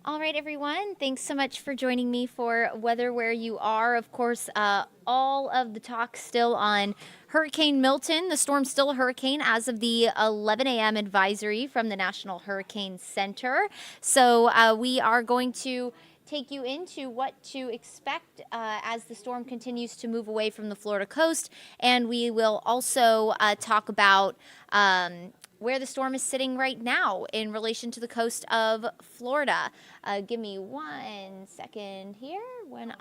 All right, everyone. Thanks so much for joining me for Weather Where You Are. Of course, all of the talk still on Hurricane Milton. The storm's still a hurricane as of the 11 a.m. advisory from the National Hurricane Center. So we are going to take you into what to expect as the storm continues to move away from the Florida coast. And we will also talk about where the storm is sitting right now in relation to the coast of Florida. Give me 1 second here when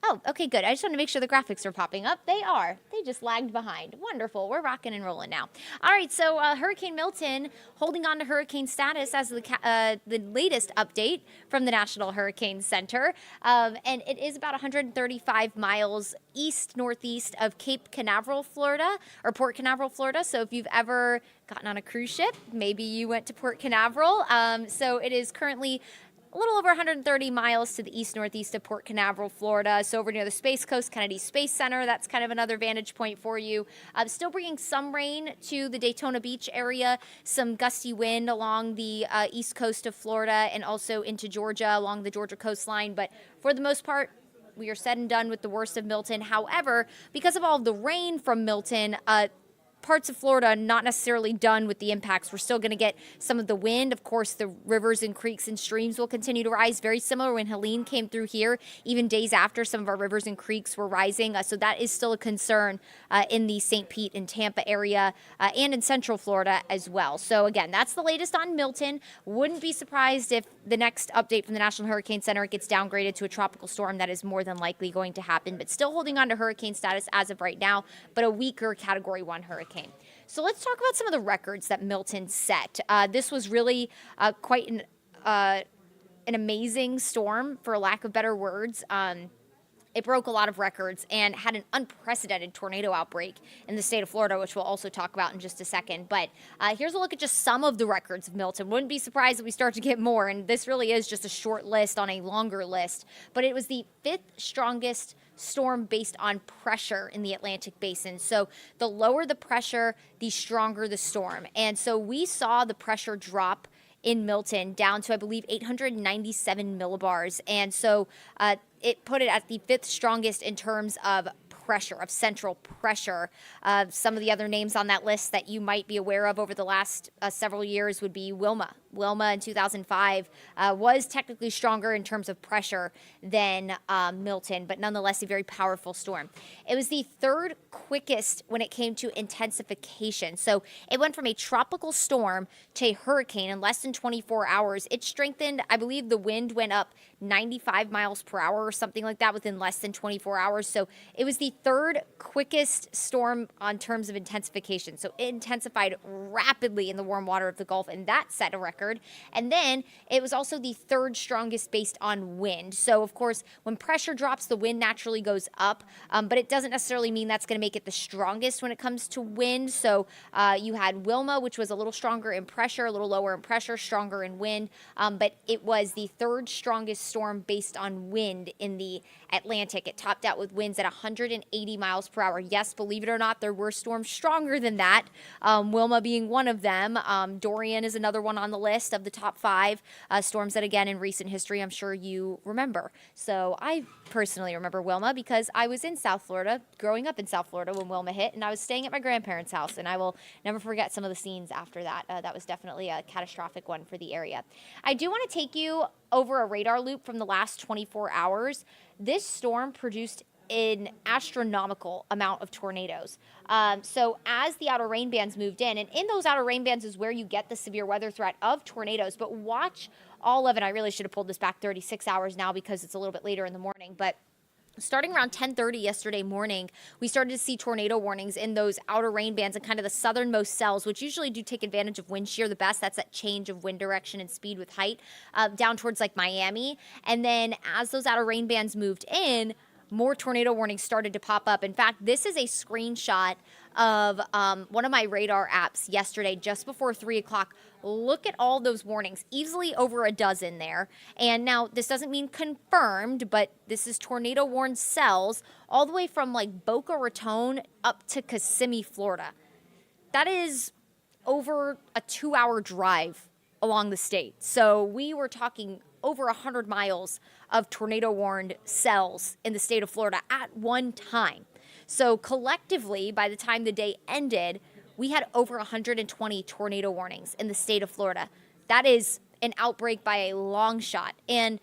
Oh, okay, good. I just want to make sure the graphics are popping up. They are. They just lagged behind. Wonderful. We're rocking and rolling now. All right, so Hurricane Milton holding on to hurricane status as the latest update from the National Hurricane Center. And it is about 135 miles east-northeast of Cape Canaveral, Florida, or Port Canaveral, Florida. So if you've ever gotten on a cruise ship, maybe you went to Port Canaveral. So it is currently a little over 130 miles to the east-northeast of Port Canaveral, Florida. So over near the Space Coast, Kennedy Space Center, that's kind of another vantage point for you. Still bringing some rain to the Daytona Beach area, some gusty wind along the east coast of Florida and also into Georgia along the Georgia coastline. But for the most part, we are said and done with the worst of Milton. However, because of all of the rain from Milton, parts of Florida not necessarily done with the impacts. We're still going to get some of the wind. Of course, the rivers and creeks and streams will continue to rise. Very similar when Helene came through here, even days after some of our rivers and creeks were rising. So that is still a concern in the St. Pete and Tampa area and in Central Florida as well. So again, that's the latest on Milton. Wouldn't be surprised if the next update from the National Hurricane Center gets downgraded to a tropical storm. That is more than likely going to happen, but still holding on to hurricane status as of right now, but a weaker Category 1 hurricane. So let's talk about some of the records that Milton set. This was really quite an amazing storm, for lack of better words. It broke a lot of records and had an unprecedented tornado outbreak in the state of Florida, which we'll also talk about in just a second. But here's a look at just some of the records of Milton. Wouldn't be surprised if we start to get more, and this really is just a short list on a longer list. But it was the 5th strongest storm based on pressure in the Atlantic basin. So the lower the pressure, the stronger the storm. And so we saw the pressure drop in Milton down to, I believe, 897 millibars. And so it put it at the 5th strongest in terms of pressure, of central pressure. Some of the other names on that list that you might be aware of over the last several years would be Wilma. Wilma in 2005 was technically stronger in terms of pressure than Milton, but nonetheless a very powerful storm. It was the 3rd quickest when it came to intensification. So it went from a tropical storm to a hurricane in less than 24 hours. It strengthened. I believe the wind went up 95 miles per hour or something like that within less than 24 hours. So it was the 3rd quickest storm on terms of intensification. So it intensified rapidly in the warm water of the Gulf, and that set a record. And then it was also the 3rd strongest based on wind. So, of course, when pressure drops, the wind naturally goes up, but it doesn't necessarily mean that's going to make it the strongest when it comes to wind. So you had Wilma, which was a little stronger in pressure, a little lower in pressure, stronger in wind, but it was the 3rd strongest storm based on wind in the Atlantic. It topped out with winds at 180 miles per hour. Yes, believe it or not, there were storms stronger than that, Wilma being one of them. Dorian is another one on the list of the top 5 storms that, again, in recent history, I'm sure you remember. So I personally remember Wilma because I was in South Florida, growing up in South Florida when Wilma hit, and I was staying at my grandparents' house, and I will never forget some of the scenes after that. That was definitely a catastrophic one for the area. I do want to take you over a radar loop from the last 24 hours. This storm produced an astronomical amount of tornadoes. So as the outer rain bands moved in, and in those outer rain bands is where you get the severe weather threat of tornadoes, but watch all of it. I really should have pulled this back 36 hours now because it's a little bit later in the morning, but starting around 10:30 yesterday morning, we started to see tornado warnings in those outer rain bands and kind of the southernmost cells, which usually do take advantage of wind shear the best. That's that change of wind direction and speed with height down towards like Miami. And then as those outer rain bands moved in, more tornado warnings started to pop up. In fact, this is a screenshot of one of my radar apps yesterday, just before 3 o'clock. Look at all those warnings, easily over a dozen there. And now this doesn't mean confirmed, but this is tornado warned cells all the way from like Boca Raton up to Kissimmee, Florida. That is over a 2-hour drive along the state. So we were talking over 100 miles of tornado-warned cells in the state of Florida at one time. So collectively, by the time the day ended, we had over 120 tornado warnings in the state of Florida. That is an outbreak by a long shot. And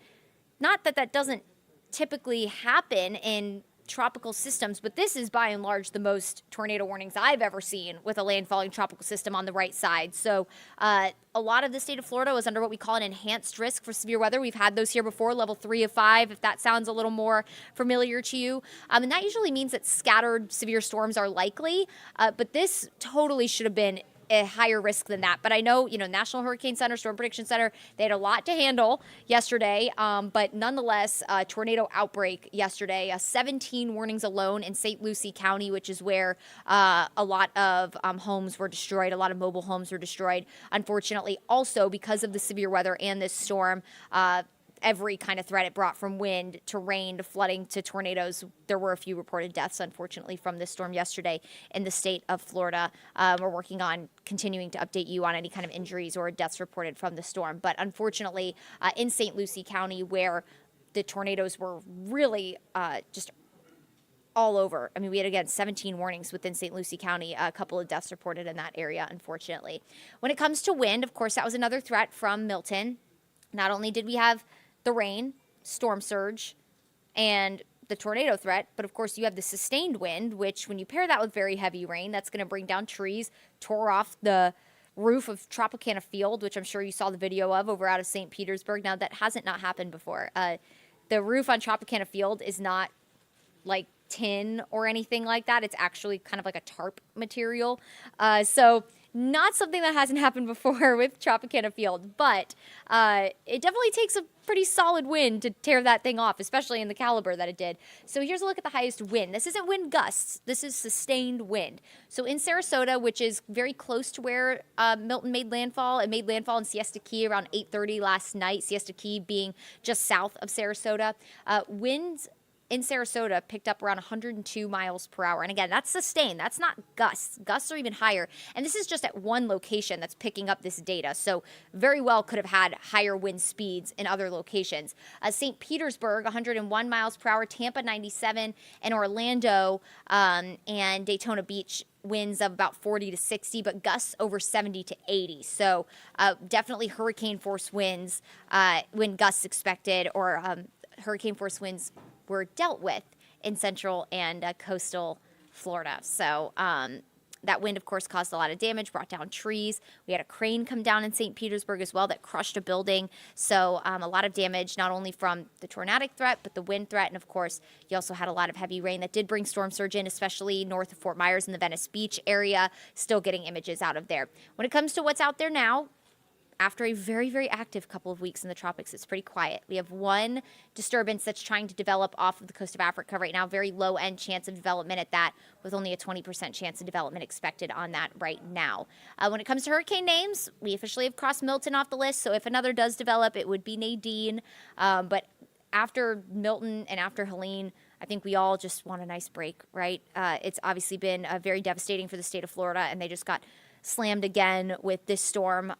not that that doesn't typically happen in tropical systems, but this is by and large the most tornado warnings I've ever seen with a landfalling tropical system on the right side. So a lot of the state of Florida was under what we call an enhanced risk for severe weather. We've had those here before, level 3 of 5, if that sounds a little more familiar to you. And that usually means that scattered severe storms are likely, but this totally should have been a higher risk than that. But I know, National Hurricane Center, Storm Prediction Center, they had a lot to handle yesterday. But nonetheless, tornado outbreak yesterday, 17 warnings alone in St. Lucie County, which is where a lot of homes were destroyed. A lot of mobile homes were destroyed. Unfortunately, also because of the severe weather and this storm, every kind of threat it brought, from wind to rain to flooding to tornadoes. There were a few reported deaths, unfortunately, from this storm yesterday in the state of Florida. We're working on continuing to update you on any kind of injuries or deaths reported from the storm. But unfortunately, in St. Lucie County, where the tornadoes were really just all over. I mean, we had, again, 17 warnings within St. Lucie County, a couple of deaths reported in that area, unfortunately. When it comes to wind, of course, that was another threat from Milton. Not only did we have the rain, storm surge, and the tornado threat, but of course you have the sustained wind, which when you pair that with very heavy rain, that's going to bring down trees, tore off the roof of Tropicana Field, which I'm sure you saw the video of over out of St. Petersburg. Now, that hasn't not happened before. The roof on Tropicana Field is not like tin or anything like that. It's actually kind of like a tarp material. So not something that hasn't happened before with Tropicana Field, but it definitely takes a pretty solid wind to tear that thing off, especially in the caliber that it did. So here's a look at the highest wind. This isn't wind gusts. This is sustained wind. So in Sarasota, which is very close to where Milton made landfall, it made landfall in Siesta Key around 8:30 last night, Siesta Key being just south of Sarasota. Winds in Sarasota picked up around 102 miles per hour. And again, that's sustained. That's not gusts. Gusts are even higher. And this is just at one location that's picking up this data. So very well could have had higher wind speeds in other locations. St. Petersburg, 101 miles per hour. Tampa, 97. And Orlando and Daytona Beach, winds of about 40 to 60, but gusts over 70 to 80. So definitely hurricane force winds, wind gusts expected, or hurricane force winds were dealt with in central and coastal Florida. So that wind, of course, caused a lot of damage, brought down trees. We had a crane come down in St. Petersburg as well that crushed a building. So a lot of damage, not only from the tornadic threat, but the wind threat. And of course, you also had a lot of heavy rain that did bring storm surge in, especially north of Fort Myers in the Venice Beach area. Still getting images out of there. When it comes to what's out there now, after a very, very active couple of weeks in the tropics, it's pretty quiet. We have one disturbance that's trying to develop off of the coast of Africa right now, very low-end chance of development at that, with only a 20% chance of development expected on that right now. When it comes to hurricane names, we officially have crossed Milton off the list, so if another does develop, it would be Nadine. But after Milton and after Helene, I think we all just want a nice break, right? It's obviously been very devastating for the state of Florida, and they just got slammed again with this storm.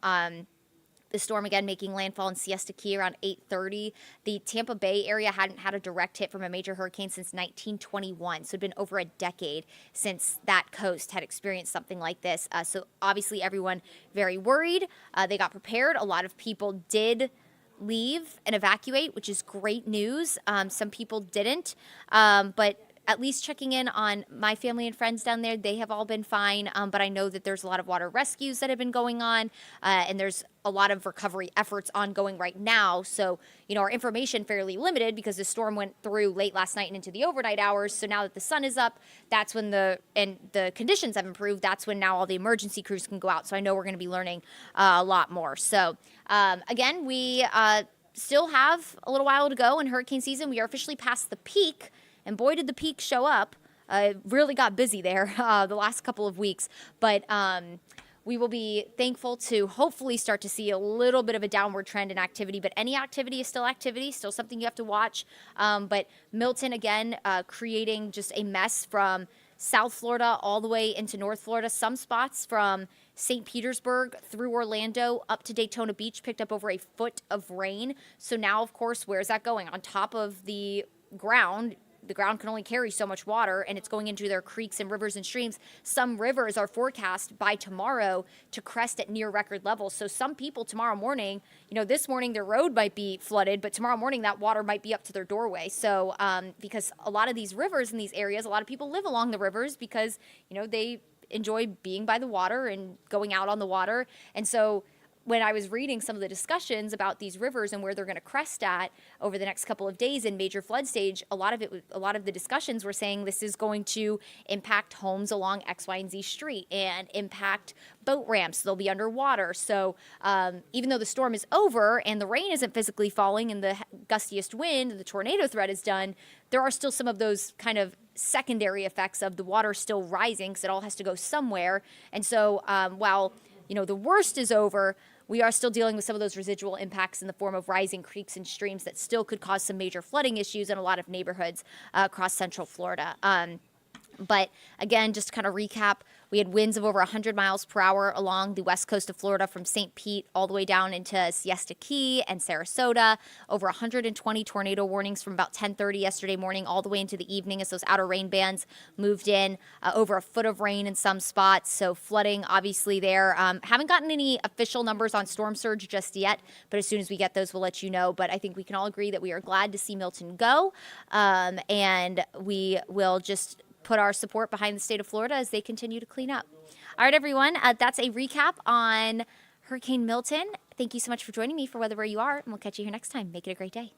The storm, again, making landfall in Siesta Key around 8:30. The Tampa Bay area hadn't had a direct hit from a major hurricane since 1921. So it'd been over a decade since that coast had experienced something like this. So obviously everyone very worried. They got prepared. A lot of people did leave and evacuate, which is great news. Some people didn't. But at least checking in on my family and friends down there, they have all been fine. But I know that there's a lot of water rescues that have been going on, and there's a lot of recovery efforts ongoing right now. So, our information fairly limited because the storm went through late last night and into the overnight hours. So now that the sun is up, that's when the conditions have improved. That's when now all the emergency crews can go out. So I know we're going to be learning a lot more. So again, we still have a little while to go in hurricane season. We are officially past the peak. And boy, did the peak show up. It really got busy there the last couple of weeks. But we will be thankful to hopefully start to see a little bit of a downward trend in activity. But any activity is still activity, still something you have to watch. But Milton, again, creating just a mess from South Florida all the way into North Florida. Some spots from St. Petersburg through Orlando up to Daytona Beach picked up over a foot of rain. So now, of course, where's that going? On top of the ground. The ground can only carry so much water, and it's going into their creeks and rivers and streams. Some rivers are forecast by tomorrow to crest at near record levels. So some people tomorrow morning, this morning their road might be flooded, but tomorrow morning that water might be up to their doorway. So because a lot of these rivers in these areas, a lot of people live along the rivers because, they enjoy being by the water and going out on the water. And so when I was reading some of the discussions about these rivers and where they're going to crest at over the next couple of days in major flood stage, a lot of the discussions were saying this is going to impact homes along X, Y, and Z street and impact boat ramps. They'll be underwater. So even though the storm is over and the rain isn't physically falling and the gustiest wind and the tornado threat is done, there are still some of those kind of secondary effects of the water still rising because it all has to go somewhere. And so while the worst is over, we are still dealing with some of those residual impacts in the form of rising creeks and streams that still could cause some major flooding issues in a lot of neighborhoods across Central Florida. But again, just to kind of recap, we had winds of over 100 miles per hour along the west coast of Florida from St. Pete all the way down into Siesta Key and Sarasota. Over 120 tornado warnings from about 10:30 yesterday morning all the way into the evening as those outer rain bands moved in. Over a foot of rain in some spots, so flooding obviously there. Haven't gotten any official numbers on storm surge just yet, but as soon as we get those, we'll let you know. But I think we can all agree that we are glad to see Milton go, and we will just put our support behind the state of Florida as they continue to clean up. All right, everyone, that's a recap on Hurricane Milton. Thank you so much for joining me for Weather Where You Are, and we'll catch you here next time. Make it a great day.